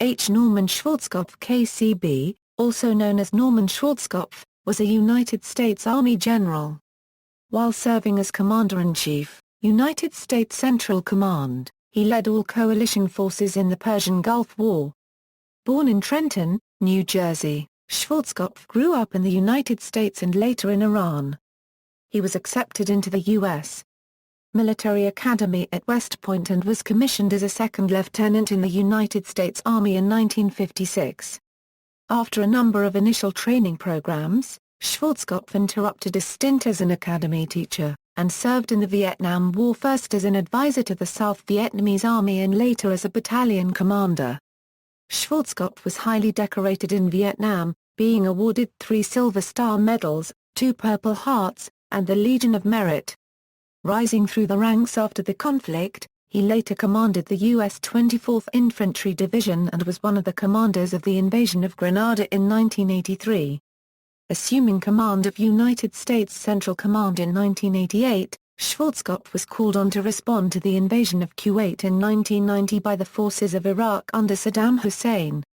Norman Schwarzkopf KCB, also known as Norman Schwarzkopf, was a United States Army general. While serving as Commander-in-Chief, United States Central Command, he led all coalition forces in the Persian Gulf War. Born in Trenton, New Jersey, Schwarzkopf grew up in the United States and later in Iran. He was accepted into the U.S. Military Academy at West Point and was commissioned as a second lieutenant in the United States Army in 1956. After a number of initial training programs, Schwarzkopf interrupted a stint as an academy teacher, and served in the Vietnam War first as an advisor to the South Vietnamese Army and later as a battalion commander. Schwarzkopf was highly decorated in Vietnam, being awarded 3 Silver Star Medals, 2 Purple Hearts, and the Legion of Merit. Rising through the ranks after the conflict, he later commanded the U.S. 24th Infantry Division and was one of the commanders of the Invasion of Grenada in 1983. Assuming command of United States Central Command in 1988, Schwarzkopf was called on to respond to the invasion of Kuwait in 1990 by the forces of Iraq under Saddam Hussein.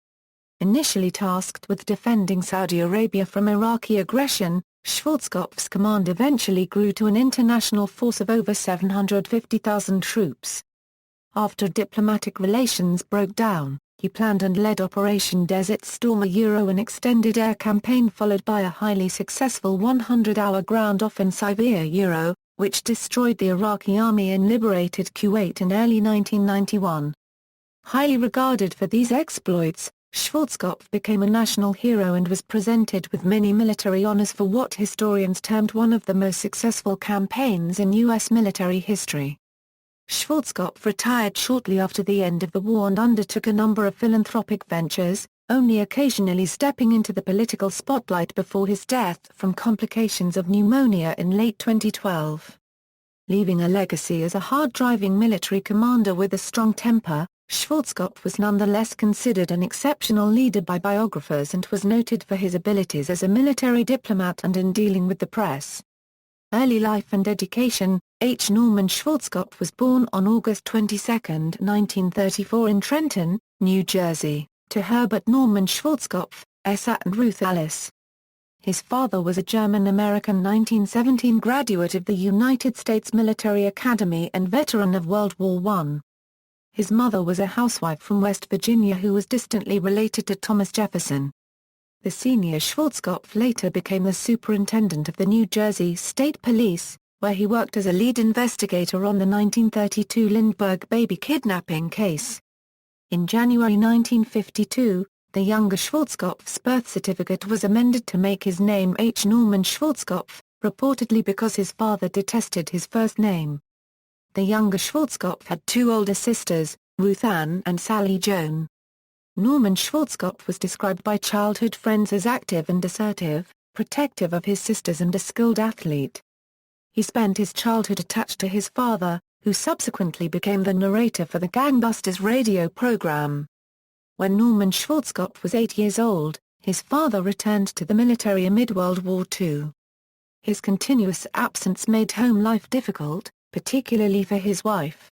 Initially tasked with defending Saudi Arabia from Iraqi aggression, Schwarzkopf's command eventually grew to an international force of over 750,000 troops. After diplomatic relations broke down, he planned and led Operation Desert Storm, an extended air campaign followed by a highly successful 100-hour ground offensive, which destroyed the Iraqi army and liberated Kuwait in early 1991. Highly regarded for these exploits, Schwarzkopf became a national hero and was presented with many military honors for what historians termed one of the most successful campaigns in U.S. military history. Schwarzkopf retired shortly after the end of the war and undertook a number of philanthropic ventures, only occasionally stepping into the political spotlight before his death from complications of pneumonia in late 2012. Leaving a legacy as a hard-driving military commander with a strong temper, Schwarzkopf was nonetheless considered an exceptional leader by biographers and was noted for his abilities as a military diplomat and in dealing with the press. Early life and education. Norman Schwarzkopf was born on August 22, 1934 in Trenton, New Jersey, to Herbert Norman Schwarzkopf, Essa and Ruth Alice. His father was a German-American 1917 graduate of the United States Military Academy and veteran of World War I. His mother was a housewife from West Virginia who was distantly related to Thomas Jefferson. The senior Schwarzkopf later became the superintendent of the New Jersey State Police, where he worked as a lead investigator on the 1932 Lindbergh baby kidnapping case. In January 1952, the younger Schwarzkopf's birth certificate was amended to make his name Norman Schwarzkopf, reportedly because his father detested his first name. The younger Schwarzkopf had 2 older sisters, Ruth Ann and Sally Joan. Norman Schwarzkopf was described by childhood friends as active and assertive, protective of his sisters and a skilled athlete. He spent his childhood attached to his father, who subsequently became the narrator for the Gangbusters radio program. When Norman Schwarzkopf was 8 years old, his father returned to the military amid World War II. His continuous absence made home life difficult, particularly for his wife.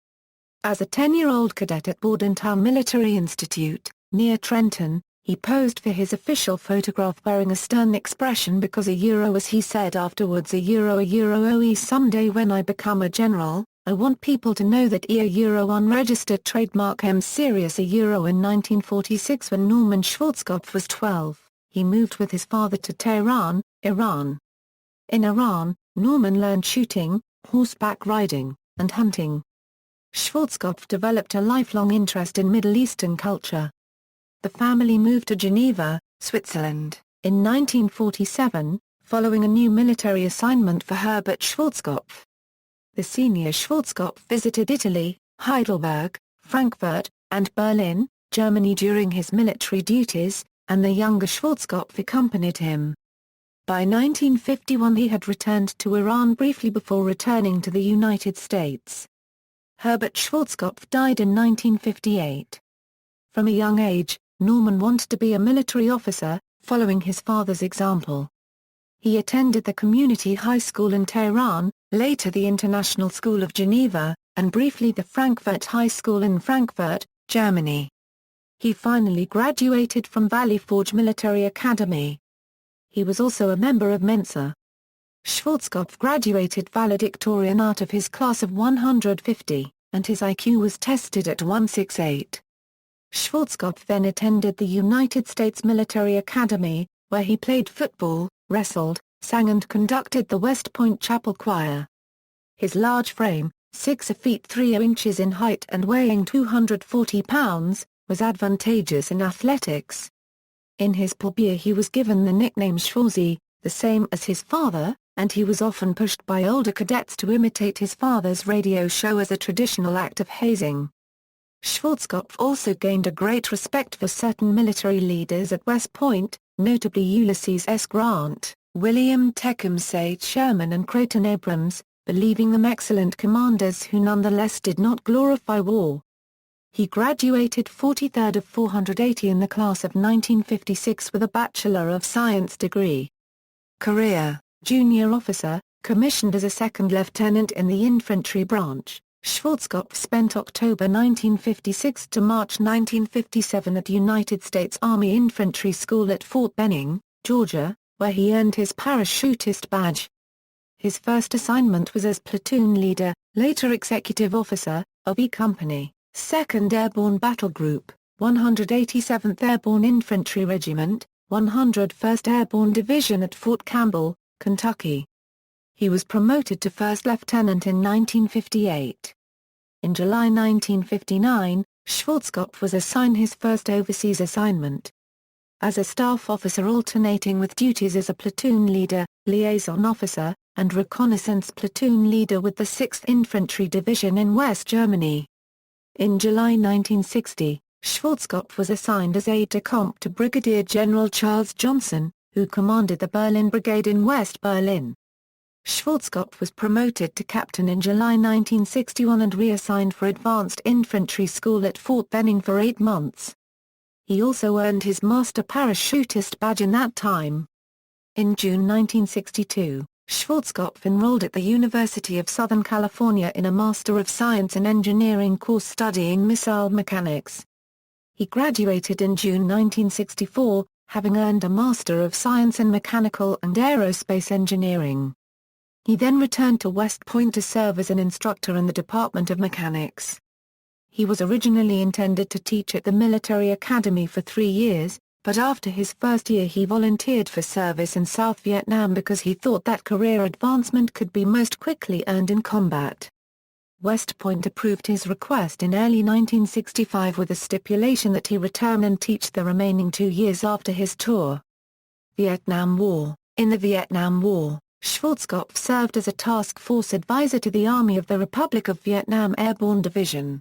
As a 10-year-old cadet at Bordentown Military Institute, near Trenton, he posed for his official photograph wearing a stern expression because as he said afterwards, someday when I become a general, I want people to know that unregistered trademark M serious in 1946 when Norman Schwarzkopf was 12, he moved with his father to Tehran, Iran. In Iran, Norman learned shooting, horseback riding, and hunting. Schwarzkopf developed a lifelong interest in Middle Eastern culture. The family moved to Geneva, Switzerland, in 1947, following a new military assignment for Herbert Schwarzkopf. The senior Schwarzkopf visited Italy, Heidelberg, Frankfurt, and Berlin, Germany during his military duties, and the younger Schwarzkopf accompanied him. By 1951 he had returned to Iran briefly before returning to the United States. Herbert Schwarzkopf died in 1958. From a young age, Norman wanted to be a military officer, following his father's example. He attended the community high school in Tehran, later the International School of Geneva, and briefly the Frankfurt High School in Frankfurt, Germany. He finally graduated from Valley Forge Military Academy. He was also a member of Mensa. Schwarzkopf graduated valedictorian out of his class of 150, and his IQ was tested at 168. Schwarzkopf then attended the United States Military Academy, where he played football, wrestled, sang and conducted the West Point Chapel Choir. His large frame, 6 feet 3 inches in height and weighing 240 pounds, was advantageous in athletics. In his pursuit he was given the nickname Schwarzy, the same as his father, and he was often pushed by older cadets to imitate his father's radio show as a traditional act of hazing. Schwarzkopf also gained a great respect for certain military leaders at West Point, notably Ulysses S. Grant, William Tecumseh Sherman and Creighton Abrams, believing them excellent commanders who nonetheless did not glorify war. He graduated 43rd of 480 in the class of 1956 with a Bachelor of Science degree. Career: Junior officer, commissioned as a second lieutenant in the infantry branch. Schwarzkopf spent October 1956 to March 1957 at United States Army Infantry School at Fort Benning, Georgia, where he earned his parachutist badge. His first assignment was as platoon leader, later executive officer, of E Company, 2nd Airborne Battle Group, 187th Airborne Infantry Regiment, 101st Airborne Division at Fort Campbell, Kentucky. He was promoted to first lieutenant in 1958. In July 1959, Schwarzkopf was assigned his first overseas assignment. As a staff officer alternating with duties as a platoon leader, liaison officer, and reconnaissance platoon leader with the 6th Infantry Division in West Germany. In July 1960, Schwarzkopf was assigned as aide-de-camp to Brigadier General Charles Johnson, who commanded the Berlin Brigade in West Berlin. Schwarzkopf was promoted to captain in July 1961 and reassigned for Advanced Infantry School at Fort Benning for 8 months. He also earned his Master Parachutist badge in that time. In June 1962, Schwarzkopf enrolled at the University of Southern California in a Master of Science in Engineering course studying missile mechanics. He graduated in June 1964, having earned a Master of Science in Mechanical and Aerospace Engineering. He then returned to West Point to serve as an instructor in the Department of Mechanics. He was originally intended to teach at the military academy for 3 years, but after his first year he volunteered for service in South Vietnam because he thought that career advancement could be most quickly earned in combat. West Point approved his request in early 1965 with a stipulation that he return and teach the remaining 2 years after his tour. Vietnam War. In the Vietnam War, Schwarzkopf served as a task force advisor to the Army of the Republic of Vietnam Airborne Division.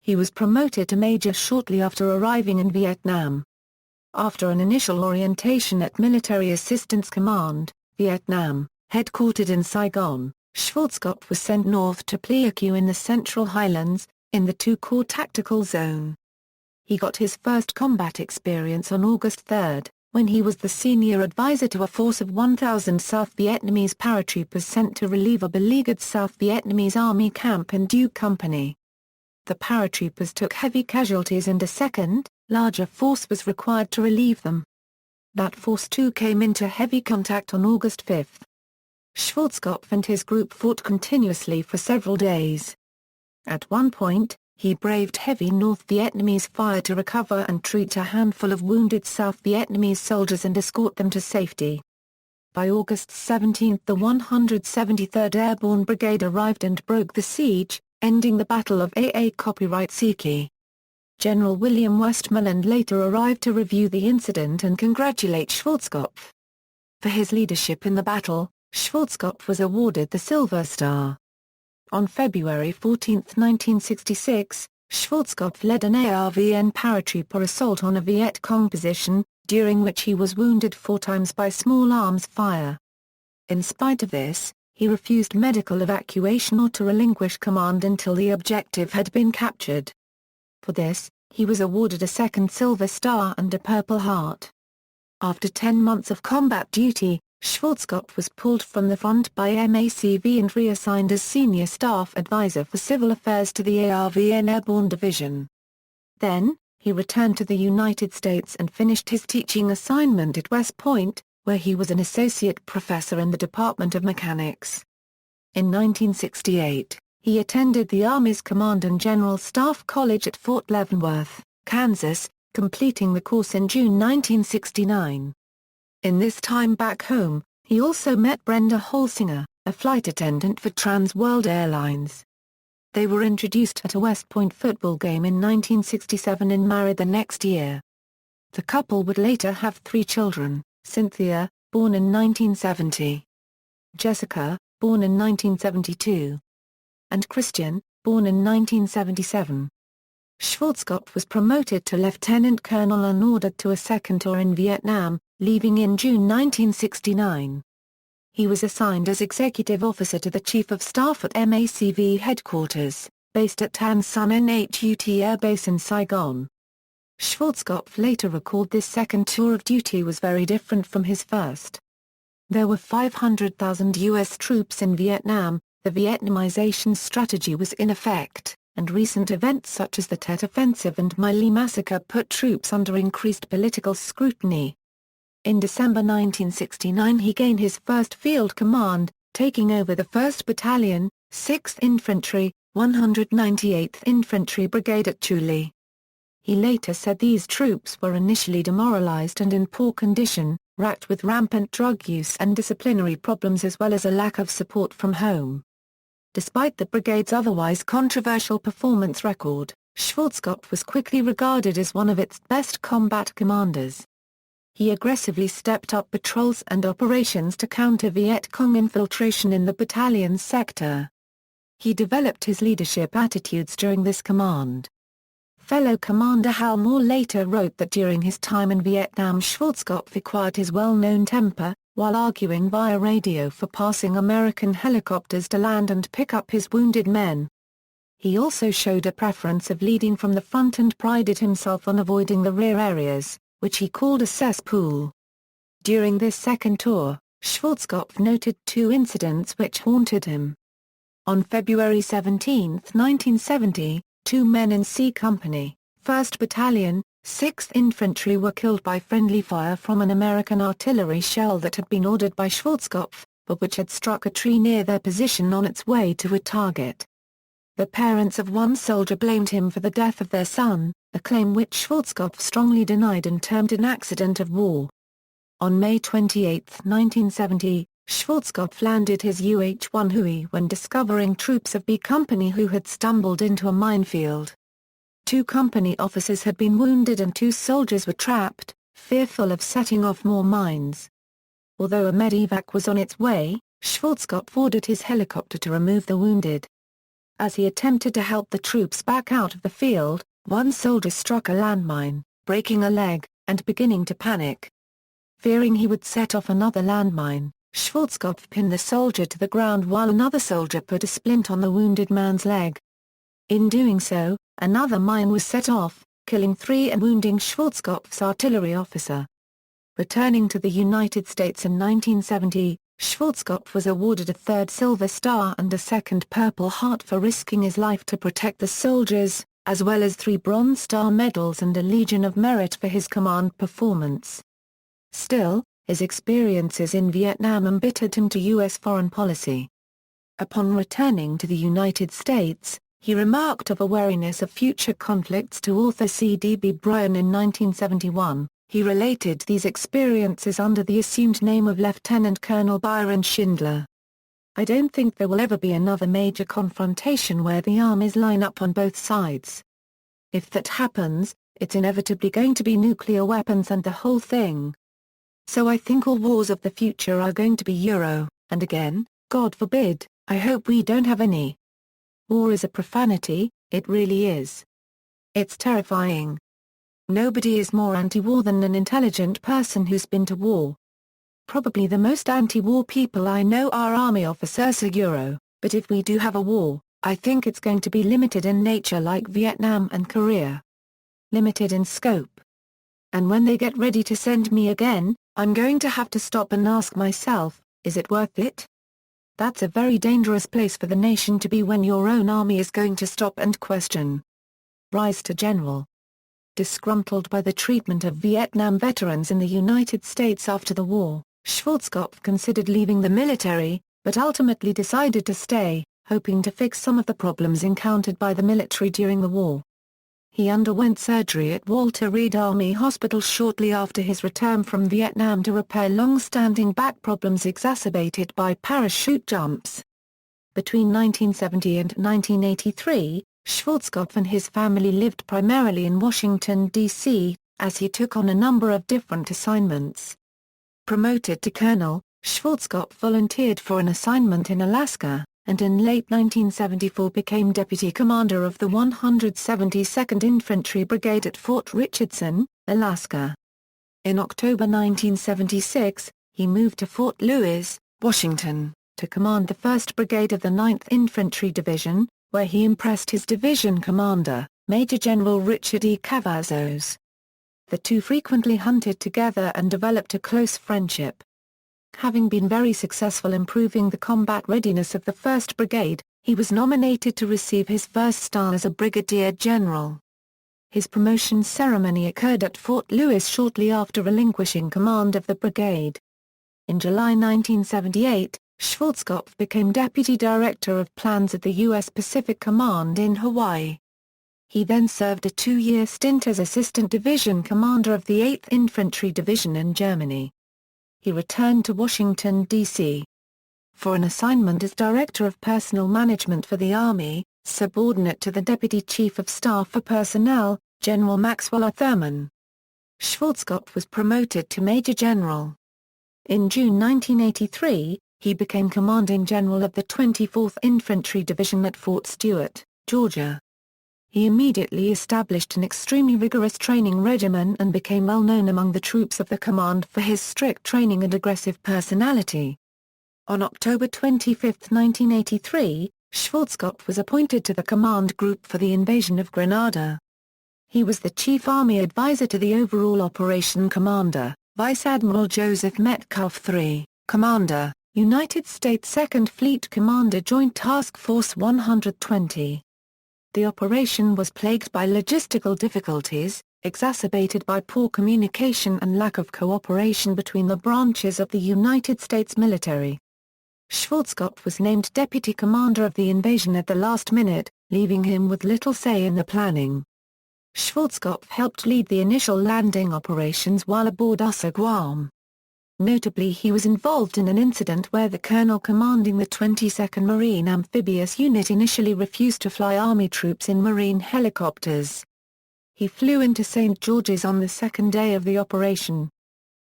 He was promoted to major shortly after arriving in Vietnam. After an initial orientation at Military Assistance Command, Vietnam, headquartered in Saigon, Schwarzkopf was sent north to Pleiku in the Central Highlands, in the 2 Corps Tactical Zone. He got his first combat experience on August 3, when he was the senior advisor to a force of 1,000 South Vietnamese paratroopers sent to relieve a beleaguered South Vietnamese Army camp in Du Company. The paratroopers took heavy casualties and a second, larger force was required to relieve them. That force too came into heavy contact on August 5. Schwarzkopf and his group fought continuously for several days. At one point, he braved heavy North Vietnamese fire to recover and treat a handful of wounded South Vietnamese soldiers and escort them to safety. By August 17 the 173rd Airborne Brigade arrived and broke the siege, ending the Battle of AA Copyright Siki. General William Westmoreland later arrived to review the incident and congratulate Schwarzkopf. For his leadership in the battle, Schwarzkopf was awarded the Silver Star. On February 14, 1966, Schwarzkopf led an ARVN paratrooper assault on a Viet Cong position, during which he was wounded 4 times by small arms fire. In spite of this, he refused medical evacuation or to relinquish command until the objective had been captured. For this, he was awarded a second Silver Star and a Purple Heart. After 10 months of combat duty, Schwarzkopf was pulled from the front by MACV and reassigned as Senior Staff Advisor for Civil Affairs to the ARVN Airborne Division. Then, he returned to the United States and finished his teaching assignment at West Point, where he was an associate professor in the Department of Mechanics. In 1968, he attended the Army's Command and General Staff College at Fort Leavenworth, Kansas, completing the course in June 1969. In this time back home, he also met Brenda Holsinger, a flight attendant for Trans World Airlines. They were introduced at a West Point football game in 1967 and married the next year. The couple would later have 3 children, Cynthia, born in 1970, Jessica, born in 1972, and Christian, born in 1977. Schwarzkopf was promoted to lieutenant colonel and ordered to a second tour in Vietnam, leaving in June 1969. He was assigned as executive officer to the Chief of Staff at MACV headquarters, based at Tan Son Nhut Air Base in Saigon. Schwarzkopf later recalled this second tour of duty was very different from his first. There were 500,000 U.S. troops in Vietnam, the Vietnamization strategy was in effect, and recent events such as the Tet Offensive and My Lai massacre put troops under increased political scrutiny. In December 1969 he gained his first field command, taking over the 1st Battalion, 6th Infantry, 198th Infantry Brigade at Chu Lai. He later said these troops were initially demoralized and in poor condition, racked with rampant drug use and disciplinary problems as well as a lack of support from home. Despite the brigade's otherwise controversial performance record, Schwarzkopf was quickly regarded as one of its best combat commanders. He aggressively stepped up patrols and operations to counter Viet Cong infiltration in the battalion's sector. He developed his leadership attitudes during this command. Fellow Commander Hal Moore later wrote that during his time in Vietnam Schwarzkopf acquired his well-known temper, while arguing via radio for passing American helicopters to land and pick up his wounded men. He also showed a preference of leading from the front and prided himself on avoiding the rear areas, which he called a cesspool. During this second tour, Schwarzkopf noted 2 incidents which haunted him. On February 17, 1970, 2 men in C Company, 1st Battalion, 6th Infantry were killed by friendly fire from an American artillery shell that had been ordered by Schwarzkopf, but which had struck a tree near their position on its way to a target. The parents of one soldier blamed him for the death of their son, a claim which Schwarzkopf strongly denied and termed an accident of war. On May 28, 1970, Schwarzkopf landed his UH-1 Huey when discovering troops of B Company who had stumbled into a minefield. 2 company officers had been wounded and 2 soldiers were trapped, fearful of setting off more mines. Although a medevac was on its way, Schwarzkopf ordered his helicopter to remove the wounded. As he attempted to help the troops back out of the field, one soldier struck a landmine, breaking a leg, and beginning to panic. Fearing he would set off another landmine, Schwarzkopf pinned the soldier to the ground while another soldier put a splint on the wounded man's leg. In doing so, another mine was set off, killing 3 and wounding Schwarzkopf's artillery officer. Returning to the United States in 1970, Schwarzkopf was awarded a 3rd Silver Star and a 2nd Purple Heart for risking his life to protect the soldiers, as well as 3 Bronze Star medals and a Legion of Merit for his command performance. Still, his experiences in Vietnam embittered him to U.S. foreign policy. Upon returning to the United States, he remarked of a wariness of future conflicts to author C.D.B. Bryan in 1971. He related these experiences under the assumed name of Lieutenant Colonel Byron Schindler. I don't think there will ever be another major confrontation where the armies line up on both sides. If that happens, it's inevitably going to be nuclear weapons and the whole thing. So I think all wars of the future are going to be Euro, and again, God forbid, I hope we don't have any. War is a profanity, it really is. It's terrifying. Nobody is more anti-war than an intelligent person who's been to war. Probably the most anti-war people I know are army officers or Euro, but if we do have a war, I think it's going to be limited in nature like Vietnam and Korea. Limited in scope. And when they get ready to send me again, I'm going to have to stop and ask myself, is it worth it? That's a very dangerous place for the nation to be when your own army is going to stop and question. Rise to General. Disgruntled by the treatment of Vietnam veterans in the United States after the war, Schwarzkopf considered leaving the military, but ultimately decided to stay, hoping to fix some of the problems encountered by the military during the war. He underwent surgery at Walter Reed Army Hospital shortly after his return from Vietnam to repair long-standing back problems exacerbated by parachute jumps. Between 1970 and 1983, Schwarzkopf and his family lived primarily in Washington, D.C., as he took on a number of different assignments. Promoted to colonel, Schwarzkopf volunteered for an assignment in Alaska, and in late 1974 became deputy commander of the 172nd Infantry Brigade at Fort Richardson, Alaska. In October 1976, he moved to Fort Lewis, Washington, to command the 1st Brigade of the 9th Infantry Division, where he impressed his division commander, Major General Richard E. Cavazos. The two frequently hunted together and developed a close friendship. Having been very successful improving the combat readiness of the 1st Brigade, he was nominated to receive his first star as a brigadier general. His promotion ceremony occurred at Fort Lewis shortly after relinquishing command of the brigade. In July 1978, Schwarzkopf became Deputy Director of Plans at the U.S. Pacific Command in Hawaii. He then served a 2-year stint as Assistant Division Commander of the 8th Infantry Division in Germany. He returned to Washington, D.C. for an assignment as Director of Personnel Management for the Army, subordinate to the Deputy Chief of Staff for Personnel, General Maxwell R. Thurman. Schwarzkopf was promoted to Major General. In June 1983, he became Commanding General of the 24th Infantry Division at Fort Stewart, Georgia. He immediately established an extremely rigorous training regimen and became well known among the troops of the command for his strict training and aggressive personality. On October 25, 1983, Schwarzkopf was appointed to the command group for the Invasion of Grenada. He was the Chief Army Advisor to the overall Operation Commander, Vice Admiral Joseph Metcalf III, Commander, United States 2nd Fleet Commander Joint Task Force 120. The operation was plagued by logistical difficulties, exacerbated by poor communication and lack of cooperation between the branches of the United States military. Schwarzkopf was named Deputy Commander of the invasion at the last minute, leaving him with little say in the planning. Schwarzkopf helped lead the initial landing operations while aboard USAR Guam. Notably, he was involved in an incident where the colonel commanding the 22nd Marine Amphibious Unit initially refused to fly Army troops in Marine helicopters. He flew into St. George's on the second day of the operation.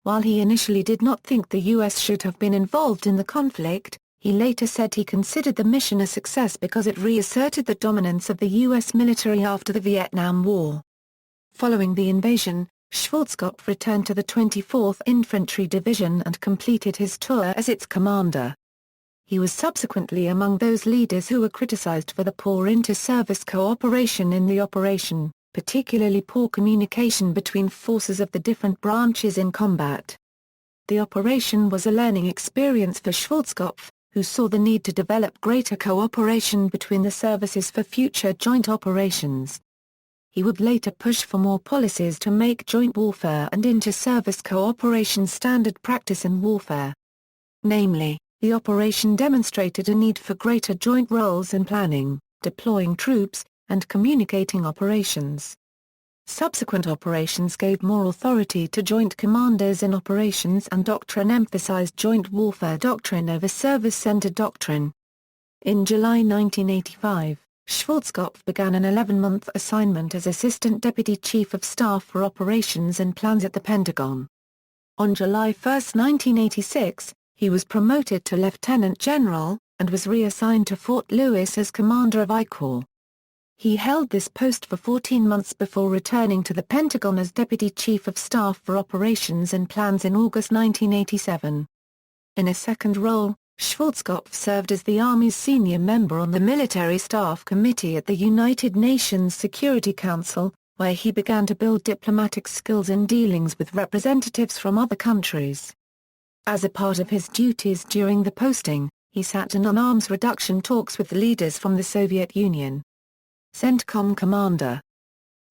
While he initially did not think the U.S. should have been involved in the conflict, he later said he considered the mission a success because it reasserted the dominance of the U.S. military after the Vietnam War. Following the invasion, Schwarzkopf returned to the 24th Infantry Division and completed his tour as its commander. He was subsequently among those leaders who were criticized for the poor inter-service cooperation in the operation, particularly poor communication between forces of the different branches in combat. The operation was a learning experience for Schwarzkopf, who saw the need to develop greater cooperation between the services for future joint operations. He would later push for more policies to make joint warfare and inter-service cooperation standard practice in warfare. Namely, the operation demonstrated a need for greater joint roles in planning, deploying troops, and communicating operations. Subsequent operations gave more authority to joint commanders in operations, and doctrine emphasized joint warfare doctrine over service-centered doctrine. In July 1985, Schwarzkopf began an 11-month assignment as Assistant Deputy Chief of Staff for Operations and Plans at the Pentagon. On July 1, 1986, he was promoted to Lieutenant General, and was reassigned to Fort Lewis as Commander of I Corps. He held this post for 14 months before returning to the Pentagon as Deputy Chief of Staff for Operations and Plans in August 1987. In a second role, Schwarzkopf served as the Army's senior member on the Military Staff Committee at the United Nations Security Council, where he began to build diplomatic skills in dealings with representatives from other countries. As a part of his duties during the posting, he sat in on arms reduction talks with leaders from the Soviet Union. CENTCOM Commander.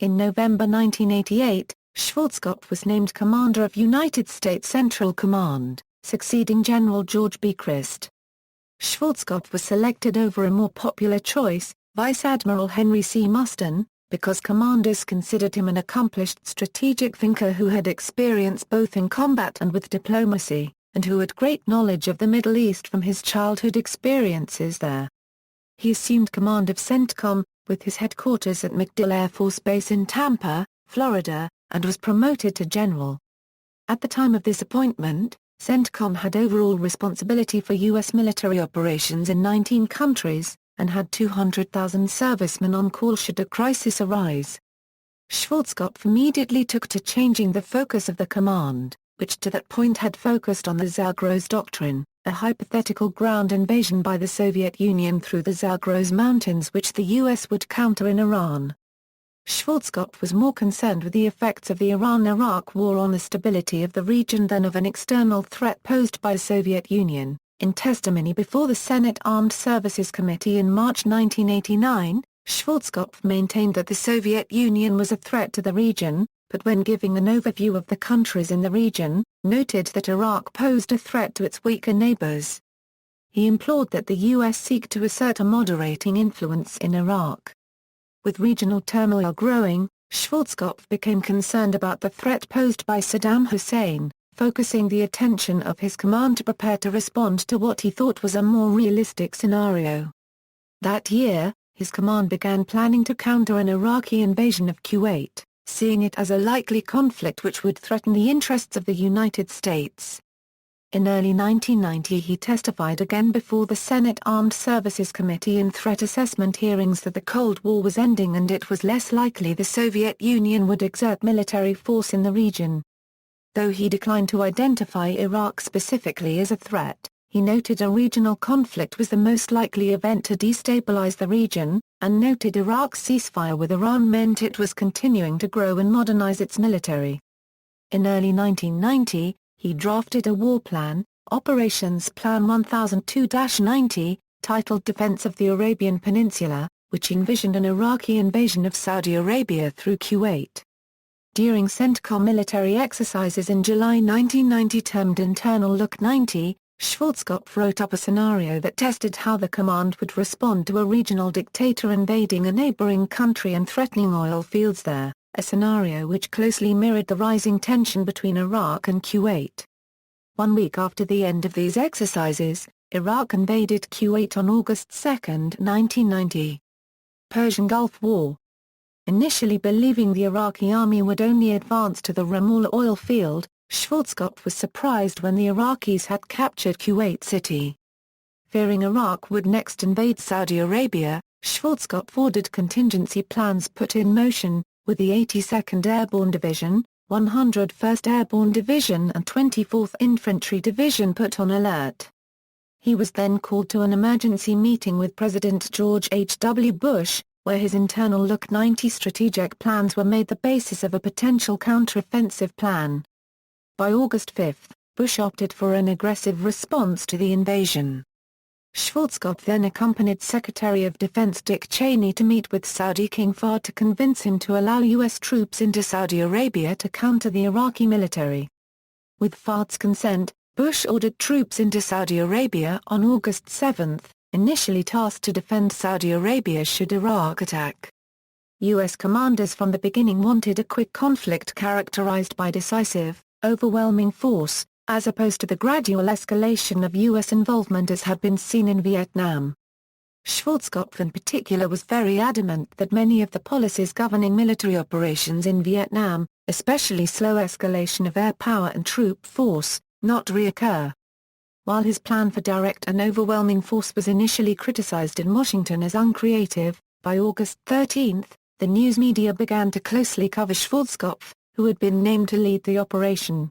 In November 1988, Schwarzkopf was named commander of United States Central Command, succeeding General George B. Christ. Schwarzkopf was selected over a more popular choice, Vice Admiral Henry C. Muston, because commanders considered him an accomplished strategic thinker who had experience both in combat and with diplomacy, and who had great knowledge of the Middle East from his childhood experiences there. He assumed command of CENTCOM, with his headquarters at MacDill Air Force Base in Tampa, Florida, and was promoted to general. At the time of this appointment, CENTCOM had overall responsibility for U.S. military operations in 19 countries, and had 200,000 servicemen on call should a crisis arise. Schwarzkopf immediately took to changing the focus of the command, which to that point had focused on the Zagros Doctrine, a hypothetical ground invasion by the Soviet Union through the Zagros Mountains which the U.S. would counter in Iran. Schwarzkopf was more concerned with the effects of the Iran-Iraq War on the stability of the region than of an external threat posed by the Soviet Union. In testimony before the Senate Armed Services Committee in March 1989, Schwarzkopf maintained that the Soviet Union was a threat to the region, but when giving an overview of the countries in the region, noted that Iraq posed a threat to its weaker neighbors. He implored that the U.S. seek to assert a moderating influence in Iraq. With regional turmoil growing, Schwarzkopf became concerned about the threat posed by Saddam Hussein, focusing the attention of his command to prepare to respond to what he thought was a more realistic scenario. That year, his command began planning to counter an Iraqi invasion of Kuwait, seeing it as a likely conflict which would threaten the interests of the United States. In early 1990 he testified again before the Senate Armed Services Committee in threat assessment hearings that the Cold War was ending and it was less likely the Soviet Union would exert military force in the region. Though he declined to identify Iraq specifically as a threat, he noted a regional conflict was the most likely event to destabilize the region, and noted Iraq's ceasefire with Iran meant it was continuing to grow and modernize its military. In early 1990, he drafted a war plan, Operations Plan 1002-90, titled Defense of the Arabian Peninsula, which envisioned an Iraqi invasion of Saudi Arabia through Kuwait. During CENTCOM military exercises in July 1990 termed Internal Look 90, Schwarzkopf wrote up a scenario that tested how the command would respond to a regional dictator invading a neighboring country and threatening oil fields there, a scenario which closely mirrored the rising tension between Iraq and Kuwait. 1 week after the end of these exercises, Iraq invaded Kuwait on August 2, 1990. Persian Gulf War. Initially believing the Iraqi army would only advance to the Ramallah oil field, Schwarzkopf was surprised when the Iraqis had captured Kuwait City. Fearing Iraq would next invade Saudi Arabia, Schwarzkopf ordered contingency plans put in motion, with the 82nd Airborne Division, 101st Airborne Division and 24th Infantry Division put on alert. He was then called to an emergency meeting with President George H. W. Bush, where his Internal Look 90 strategic plans were made the basis of a potential counteroffensive plan. By August 5, Bush opted for an aggressive response to the invasion. Schwarzkopf then accompanied Secretary of Defense Dick Cheney to meet with Saudi King Fahd to convince him to allow U.S. troops into Saudi Arabia to counter the Iraqi military. With Fahd's consent, Bush ordered troops into Saudi Arabia on August 7, initially tasked to defend Saudi Arabia should Iraq attack. U.S. commanders from the beginning wanted a quick conflict characterized by decisive, overwhelming force, as opposed to the gradual escalation of U.S. involvement as had been seen in Vietnam. Schwarzkopf in particular was very adamant that many of the policies governing military operations in Vietnam, especially slow escalation of air power and troop force, not reoccur. While his plan for direct and overwhelming force was initially criticized in Washington as uncreative, by August 13, the news media began to closely cover Schwarzkopf, who had been named to lead the operation.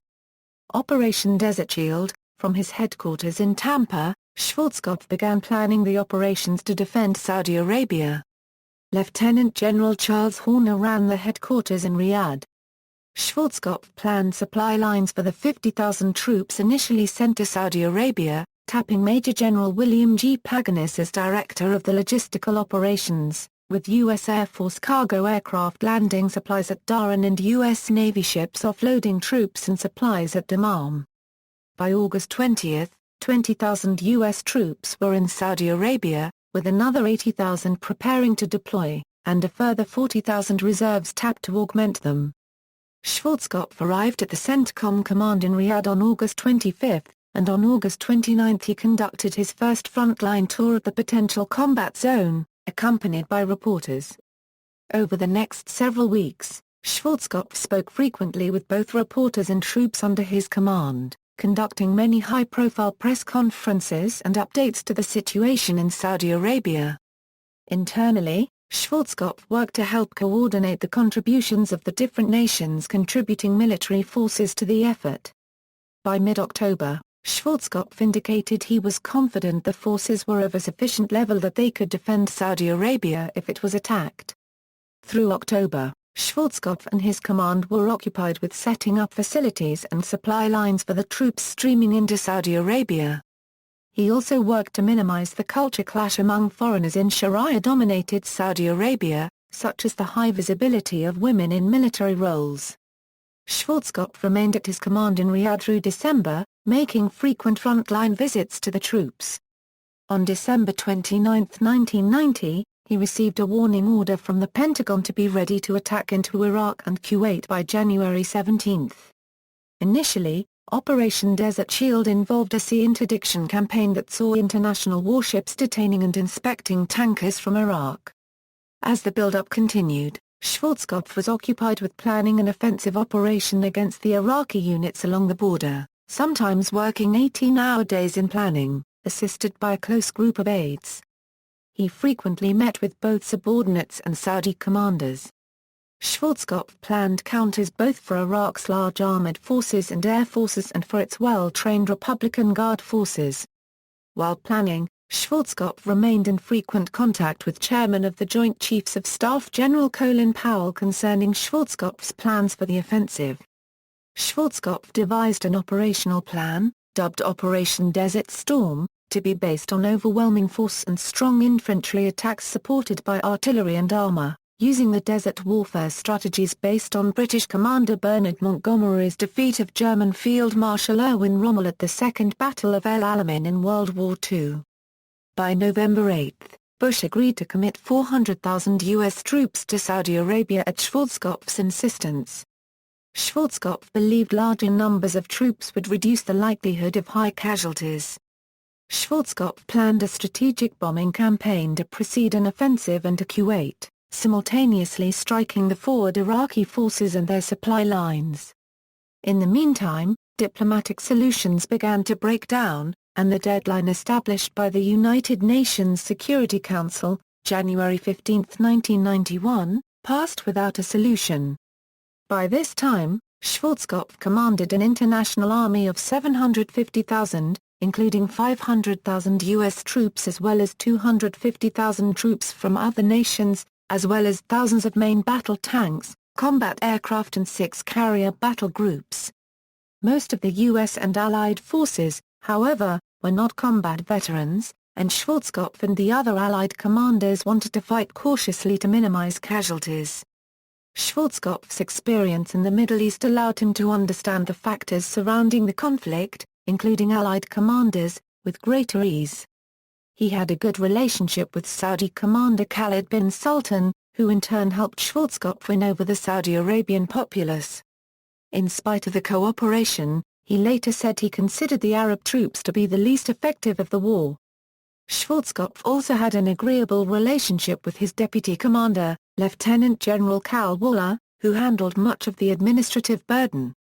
Operation Desert Shield. From his headquarters in Tampa, Schwarzkopf began planning the operations to defend Saudi Arabia. Lieutenant General Charles Horner ran the headquarters in Riyadh. Schwarzkopf planned supply lines for the 50,000 troops initially sent to Saudi Arabia, tapping Major General William G. Paganis as director of the logistical operations, with U.S. Air Force cargo aircraft landing supplies at Dhahran and U.S. Navy ships offloading troops and supplies at Dammam. By August 20, 20,000 U.S. troops were in Saudi Arabia, with another 80,000 preparing to deploy, and a further 40,000 reserves tapped to augment them. Schwarzkopf arrived at the CENTCOM command in Riyadh on August 25, and on August 29 he conducted his first frontline tour of the potential combat zone, accompanied by reporters. Over the next several weeks, Schwarzkopf spoke frequently with both reporters and troops under his command, conducting many high-profile press conferences and updates to the situation in Saudi Arabia. Internally, Schwarzkopf worked to help coordinate the contributions of the different nations contributing military forces to the effort. By mid-October, Schwarzkopf indicated he was confident the forces were of a sufficient level that they could defend Saudi Arabia if it was attacked. Through October, Schwarzkopf and his command were occupied with setting up facilities and supply lines for the troops streaming into Saudi Arabia. He also worked to minimize the culture clash among foreigners in Sharia-dominated Saudi Arabia, such as the high visibility of women in military roles. Schwarzkopf remained at his command in Riyadh through December, making frequent frontline visits to the troops. On December 29, 1990, he received a warning order from the Pentagon to be ready to attack into Iraq and Kuwait by January 17. Initially, Operation Desert Shield involved a sea interdiction campaign that saw international warships detaining and inspecting tankers from Iraq. As the build-up continued, Schwarzkopf was occupied with planning an offensive operation against the Iraqi units along the border, sometimes working 18-hour days in planning, assisted by a close group of aides. He frequently met with both subordinates and Saudi commanders. Schwarzkopf planned counters both for Iraq's large armored forces and air forces and for its well-trained Republican Guard forces. While planning, Schwarzkopf remained in frequent contact with Chairman of the Joint Chiefs of Staff General Colin Powell concerning Schwarzkopf's plans for the offensive. Schwarzkopf devised an operational plan, dubbed Operation Desert Storm, to be based on overwhelming force and strong infantry attacks supported by artillery and armor, using the desert warfare strategies based on British Commander Bernard Montgomery's defeat of German Field Marshal Erwin Rommel at the Second Battle of El Alamein in World War II. By November 8, Bush agreed to commit 400,000 U.S. troops to Saudi Arabia at Schwarzkopf's insistence. Schwarzkopf believed larger numbers of troops would reduce the likelihood of high casualties. Schwarzkopf planned a strategic bombing campaign to precede an offensive into Kuwait, simultaneously striking the forward Iraqi forces and their supply lines. In the meantime, diplomatic solutions began to break down, and the deadline established by the United Nations Security Council, January 15, 1991, passed without a solution. By this time, Schwarzkopf commanded an international army of 750,000, including 500,000 U.S. troops as well as 250,000 troops from other nations, as well as thousands of main battle tanks, combat aircraft and 6 carrier battle groups. Most of the U.S. and Allied forces, however, were not combat veterans, and Schwarzkopf and the other Allied commanders wanted to fight cautiously to minimize casualties. Schwarzkopf's experience in the Middle East allowed him to understand the factors surrounding the conflict, including Allied commanders, with greater ease. He had a good relationship with Saudi commander Khalid bin Sultan, who in turn helped Schwarzkopf win over the Saudi Arabian populace. In spite of the cooperation, he later said he considered the Arab troops to be the least effective of the war. Schwarzkopf also had an agreeable relationship with his deputy commander, Lieutenant General Cal Waller, who handled much of the administrative burden.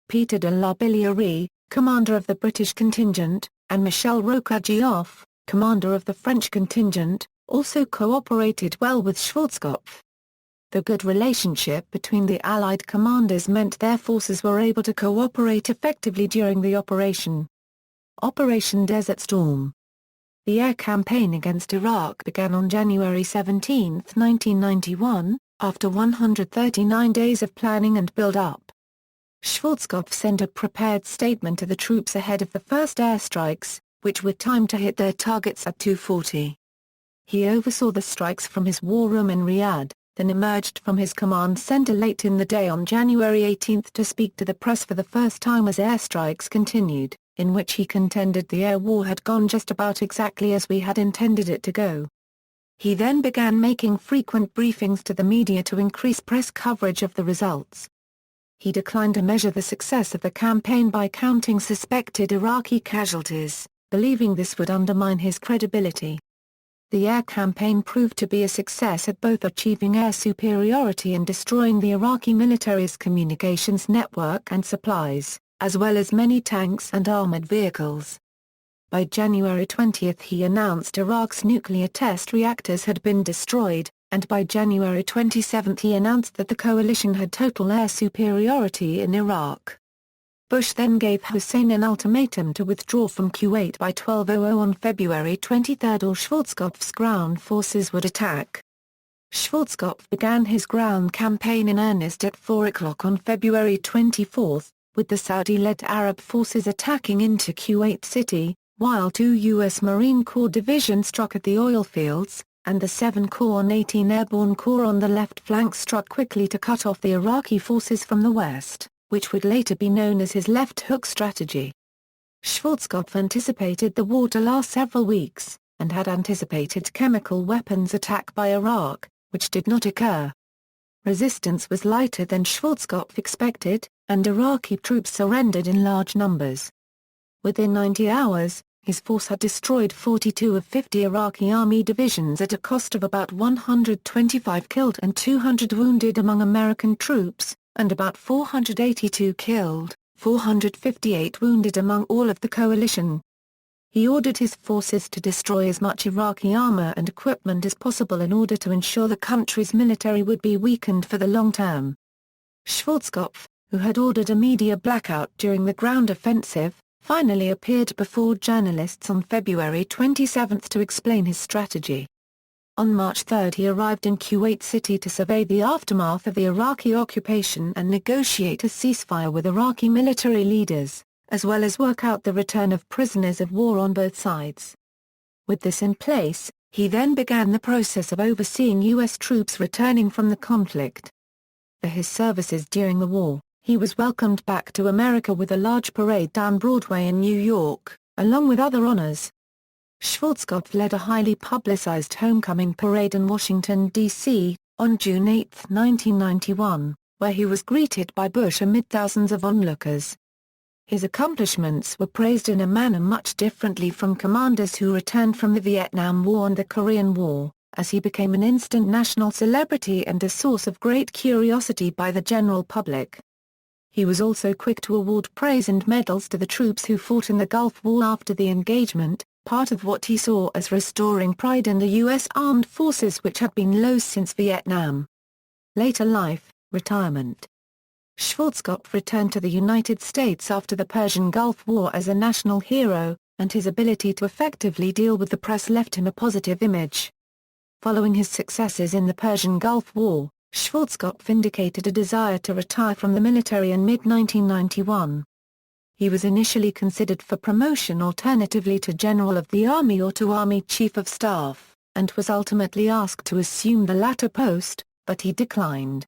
Peter de la Billière, commander of the British contingent, and Michel Rocca-Gioff, commander of the French contingent, also cooperated well with Schwarzkopf. The good relationship between the Allied commanders meant their forces were able to cooperate effectively during the operation. Operation Desert Storm. The air campaign against Iraq began on January 17, 1991, after 139 days of planning and build-up. Schwarzkopf sent a prepared statement to the troops ahead of the first airstrikes, which were timed to hit their targets at 2:40. He oversaw the strikes from his war room in Riyadh, then emerged from his command center late in the day on January 18 to speak to the press for the first time as airstrikes continued, in which he contended the air war had gone just about exactly as we had intended it to go. He then began making frequent briefings to the media to increase press coverage of the results. He declined to measure the success of the campaign by counting suspected Iraqi casualties, believing this would undermine his credibility. The air campaign proved to be a success at both achieving air superiority and destroying the Iraqi military's communications network and supplies, as well as many tanks and armored vehicles. By January 20 he announced Iraq's nuclear test reactors had been destroyed, and by January 27 he announced that the coalition had total air superiority in Iraq. Bush then gave Hussein an ultimatum to withdraw from Kuwait by 12:00 on February 23 or Schwarzkopf's ground forces would attack. Schwarzkopf began his ground campaign in earnest at 4 o'clock on February 24, with the Saudi-led Arab forces attacking into Kuwait City, while 2 U.S. Marine Corps divisions struck at the oil fields, and the 7th Corps and 18th Airborne Corps on the left flank struck quickly to cut off the Iraqi forces from the west, which would later be known as his left hook strategy. Schwarzkopf anticipated the war to last several weeks, and had anticipated chemical weapons attack by Iraq, which did not occur. Resistance was lighter than Schwarzkopf expected, and Iraqi troops surrendered in large numbers. Within 90 hours, his force had destroyed 42 of 50 Iraqi army divisions at a cost of about 125 killed and 200 wounded among American troops, and about 482 killed, 458 wounded among all of the coalition. He ordered his forces to destroy as much Iraqi armor and equipment as possible in order to ensure the country's military would be weakened for the long term. Schwarzkopf, who had ordered a media blackout during the ground offensive, finally appeared before journalists on February 27 to explain his strategy. On March 3 he arrived in Kuwait City to survey the aftermath of the Iraqi occupation and negotiate a ceasefire with Iraqi military leaders, as well as work out the return of prisoners of war on both sides. With this in place, he then began the process of overseeing U.S. troops returning from the conflict. For his services during the war, he was welcomed back to America with a large parade down Broadway in New York, along with other honors. Schwarzkopf led a highly publicized homecoming parade in Washington, D.C., on June 8, 1991, where he was greeted by Bush amid thousands of onlookers. His accomplishments were praised in a manner much differently from commanders who returned from the Vietnam War and the Korean War, as he became an instant national celebrity and a source of great curiosity by the general public. He was also quick to award praise and medals to the troops who fought in the Gulf War after the engagement, part of what he saw as restoring pride in the U.S. armed forces which had been low since Vietnam. Later life, retirement. Schwarzkopf returned to the United States after the Persian Gulf War as a national hero, and his ability to effectively deal with the press left him a positive image. Following his successes in the Persian Gulf War, Schwarzkopf indicated a desire to retire from the military in mid-1991. He was initially considered for promotion alternatively to General of the Army or to Army Chief of Staff, and was ultimately asked to assume the latter post, but he declined.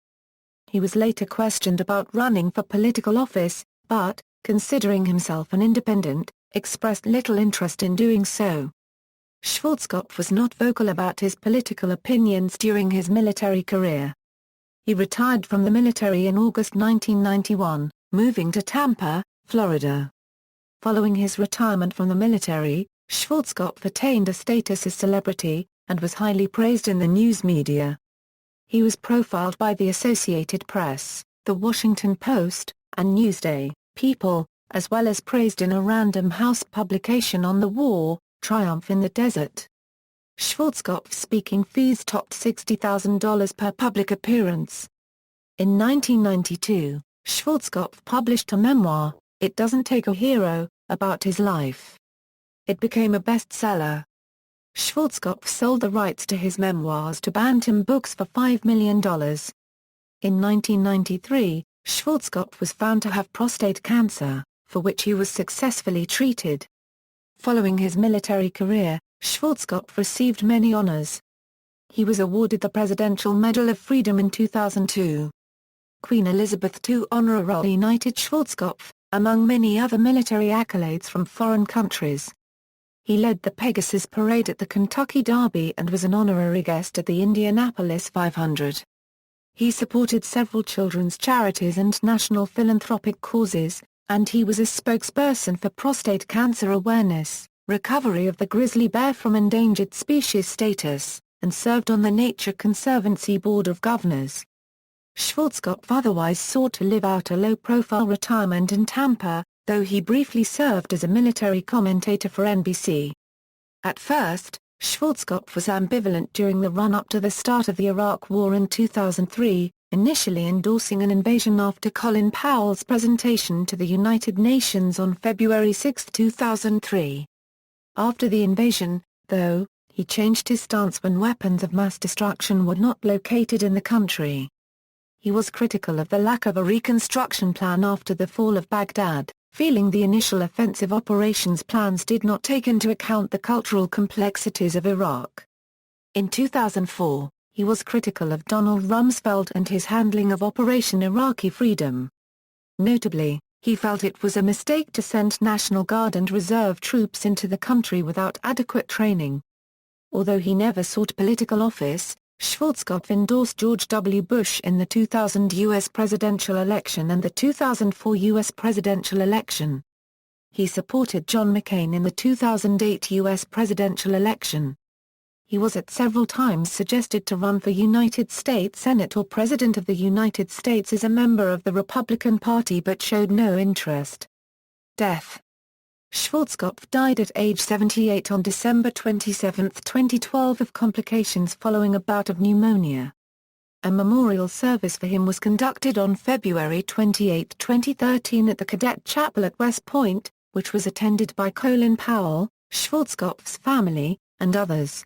He was later questioned about running for political office, but, considering himself an independent, expressed little interest in doing so. Schwarzkopf was not vocal about his political opinions during his military career. He retired from the military in August 1991, moving to Tampa, Florida. Following his retirement from the military, Schwarzkopf attained a status as celebrity, and was highly praised in the news media. He was profiled by the Associated Press, The Washington Post, and Newsday, People, as well as praised in a Random House publication on the war, Triumph in the Desert. Schwarzkopf's speaking fees topped $60,000 per public appearance. In 1992, Schwarzkopf published a memoir, It Doesn't Take a Hero, about his life. It became a bestseller. Schwarzkopf sold the rights to his memoirs to Bantam Books for $5 million. In 1993, Schwarzkopf was found to have prostate cancer, for which he was successfully treated. Following his military career, Schwarzkopf received many honors. He was awarded the Presidential Medal of Freedom in 2002. Queen Elizabeth II Honor Roll United Schwarzkopf, among many other military accolades from foreign countries. He led the Pegasus Parade at the Kentucky Derby and was an honorary guest at the Indianapolis 500. He supported several children's charities and national philanthropic causes, and he was a spokesperson for prostate cancer awareness, recovery of the grizzly bear from endangered species status, and served on the Nature Conservancy Board of Governors. Schwarzkopf otherwise sought to live out a low-profile retirement in Tampa, though he briefly served as a military commentator for NBC. At first, Schwarzkopf was ambivalent during the run-up to the start of the Iraq War in 2003, initially endorsing an invasion after Colin Powell's presentation to the United Nations on February 6, 2003. After the invasion, though, he changed his stance when weapons of mass destruction were not located in the country. He was critical of the lack of a reconstruction plan after the fall of Baghdad, feeling the initial offensive operations plans did not take into account the cultural complexities of Iraq. In 2004, he was critical of Donald Rumsfeld and his handling of Operation Iraqi Freedom. Notably, he felt it was a mistake to send National Guard and Reserve troops into the country without adequate training. Although he never sought political office, Schwarzkopf endorsed George W. Bush in the 2000 U.S. presidential election and the 2004 U.S. presidential election. He supported John McCain in the 2008 U.S. presidential election. He was at several times suggested to run for United States Senate or President of the United States as a member of the Republican Party but showed no interest. Death. Schwarzkopf died at age 78 on December 27, 2012 of complications following a bout of pneumonia. A memorial service for him was conducted on February 28, 2013 at the Cadet Chapel at West Point, which was attended by Colin Powell, Schwarzkopf's family, and others.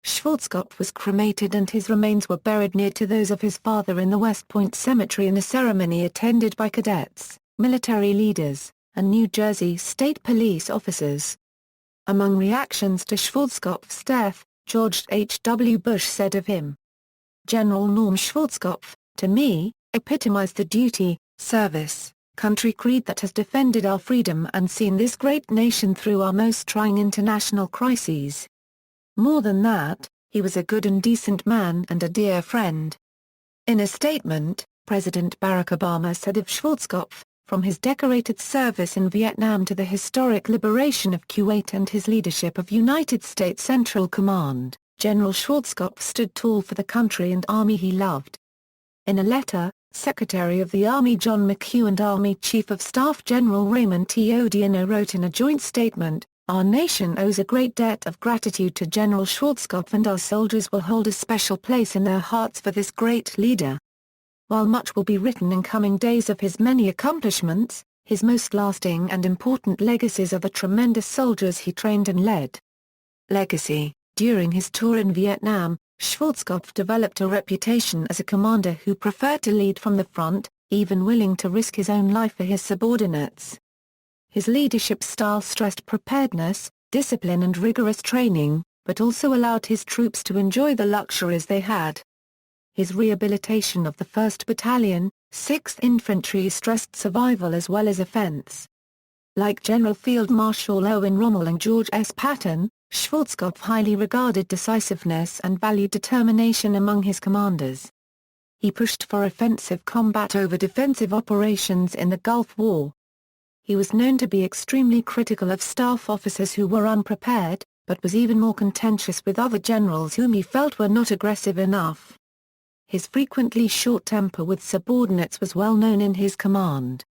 Schwarzkopf was cremated and his remains were buried near to those of his father in the West Point Cemetery in a ceremony attended by cadets, military leaders, and New Jersey State Police officers. Among reactions to Schwarzkopf's death, George H. W. Bush said of him, "General Norm Schwarzkopf, to me, epitomized the duty, service, country creed that has defended our freedom and seen this great nation through our most trying international crises. More than that, he was a good and decent man and a dear friend." In a statement, President Barack Obama said of Schwarzkopf, "From his decorated service in Vietnam to the historic liberation of Kuwait and his leadership of United States Central Command, General Schwarzkopf stood tall for the country and army he loved." In a letter, Secretary of the Army John McHugh and Army Chief of Staff General Raymond T. Odierno wrote in a joint statement, "Our nation owes a great debt of gratitude to General Schwarzkopf and our soldiers will hold a special place in their hearts for this great leader." While much will be written in coming days of his many accomplishments, his most lasting and important legacies are the tremendous soldiers he trained and led. Legacy. During his tour in Vietnam, Schwarzkopf developed a reputation as a commander who preferred to lead from the front, even willing to risk his own life for his subordinates. His leadership style stressed preparedness, discipline and rigorous training, but also allowed his troops to enjoy the luxuries they had. His rehabilitation of the 1st Battalion, 6th Infantry stressed survival as well as offense. Like General Field Marshal Owen Rommel and George S. Patton, Schwarzkopf highly regarded decisiveness and valued determination among his commanders. He pushed for offensive combat over defensive operations in the Gulf War. He was known to be extremely critical of staff officers who were unprepared, but was even more contentious with other generals whom he felt were not aggressive enough. His frequently short temper with subordinates was well known in his command.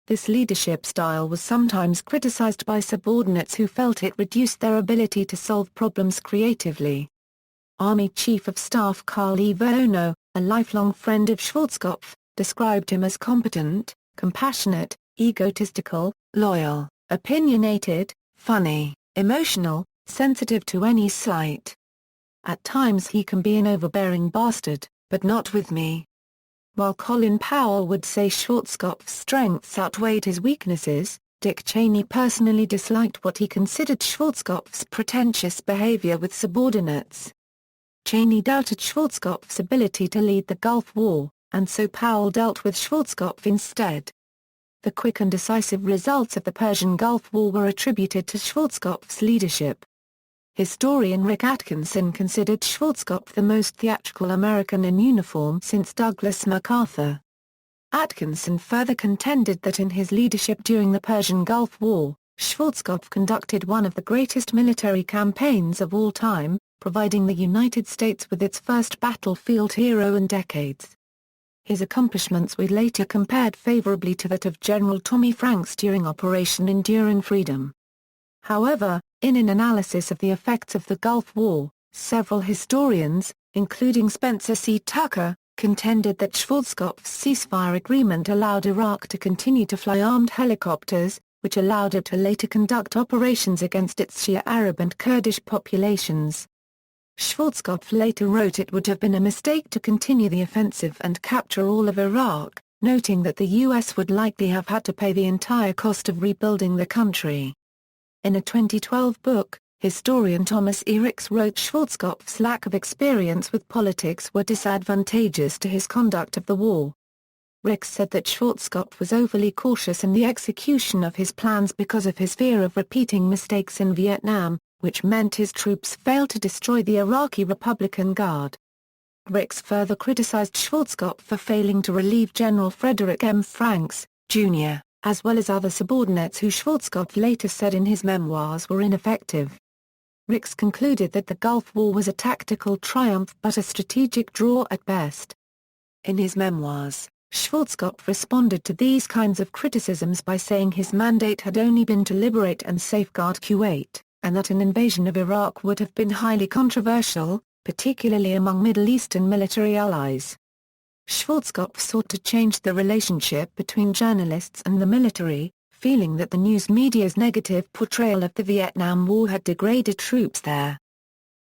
This leadership style was sometimes criticized by subordinates who felt it reduced their ability to solve problems creatively. Army Chief of Staff Carl E. Verno, a lifelong friend of Schwarzkopf, described him as competent, compassionate, egotistical, loyal, opinionated, funny, emotional, sensitive to any slight. "At times he can be an overbearing bastard, but not with me." While Colin Powell would say Schwarzkopf's strengths outweighed his weaknesses, Dick Cheney personally disliked what he considered Schwarzkopf's pretentious behavior with subordinates. Cheney doubted Schwarzkopf's ability to lead the Gulf War, and so Powell dealt with Schwarzkopf instead. The quick and decisive results of the Persian Gulf War were attributed to Schwarzkopf's leadership. Historian Rick Atkinson considered Schwarzkopf the most theatrical American in uniform since Douglas MacArthur. Atkinson further contended that in his leadership during the Persian Gulf War, Schwarzkopf conducted one of the greatest military campaigns of all time, providing the United States with its first battlefield hero in decades. His accomplishments were later compared favorably to that of General Tommy Franks during Operation Enduring Freedom. However, in an analysis of the effects of the Gulf War, several historians, including Spencer C. Tucker, contended that Schwarzkopf's ceasefire agreement allowed Iraq to continue to fly armed helicopters, which allowed it to later conduct operations against its Shia Arab and Kurdish populations. Schwarzkopf later wrote it would have been a mistake to continue the offensive and capture all of Iraq, noting that the U.S. would likely have had to pay the entire cost of rebuilding the country. In a 2012 book, historian Thomas E. Ricks wrote Schwarzkopf's lack of experience with politics were disadvantageous to his conduct of the war. Ricks said that Schwarzkopf was overly cautious in the execution of his plans because of his fear of repeating mistakes in Vietnam, which meant his troops failed to destroy the Iraqi Republican Guard. Ricks further criticized Schwarzkopf for failing to relieve General Frederick M. Franks, Jr., as well as other subordinates who Schwarzkopf later said in his memoirs were ineffective. Ricks concluded that the Gulf War was a tactical triumph but a strategic draw at best. In his memoirs, Schwarzkopf responded to these kinds of criticisms by saying his mandate had only been to liberate and safeguard Kuwait, and that an invasion of Iraq would have been highly controversial, particularly among Middle Eastern military allies. Schwarzkopf sought to change the relationship between journalists and the military, feeling that the news media's negative portrayal of the Vietnam War had degraded troops there.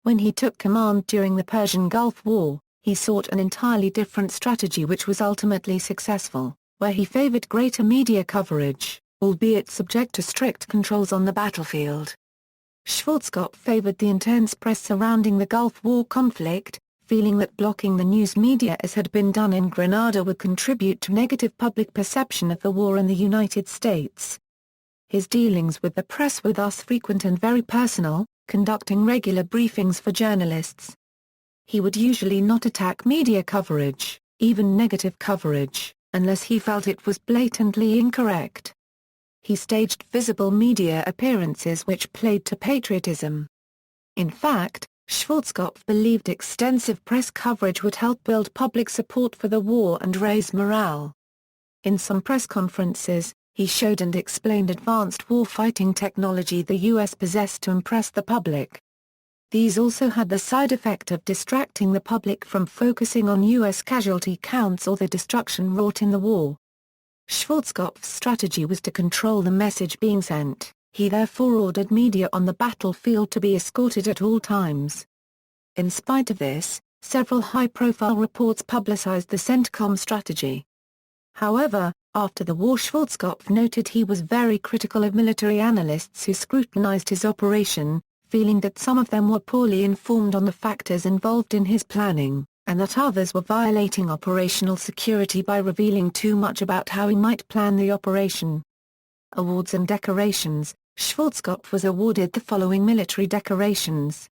When he took command during the Persian Gulf War, he sought an entirely different strategy which was ultimately successful, where he favored greater media coverage, albeit subject to strict controls on the battlefield. Schwarzkopf favored the intense press surrounding the Gulf War conflict, feeling that blocking the news media as had been done in Grenada would contribute to negative public perception of the war in the United States. His dealings with the press were thus frequent and very personal, conducting regular briefings for journalists. He would usually not attack media coverage, even negative coverage, unless he felt it was blatantly incorrect. He staged visible media appearances which played to patriotism. In fact, Schwarzkopf believed extensive press coverage would help build public support for the war and raise morale. In some press conferences, he showed and explained advanced war-fighting technology the U.S. possessed to impress the public. These also had the side effect of distracting the public from focusing on U.S. casualty counts or the destruction wrought in the war. Schwarzkopf's strategy was to control the message being sent. He therefore ordered media on the battlefield to be escorted at all times. In spite of this, several high-profile reports publicized the CENTCOM strategy. However, after the war Schwarzkopf noted he was very critical of military analysts who scrutinized his operation, feeling that some of them were poorly informed on the factors involved in his planning, and that others were violating operational security by revealing too much about how he might plan the operation. Awards and decorations. Schwarzkopf was awarded the following military decorations: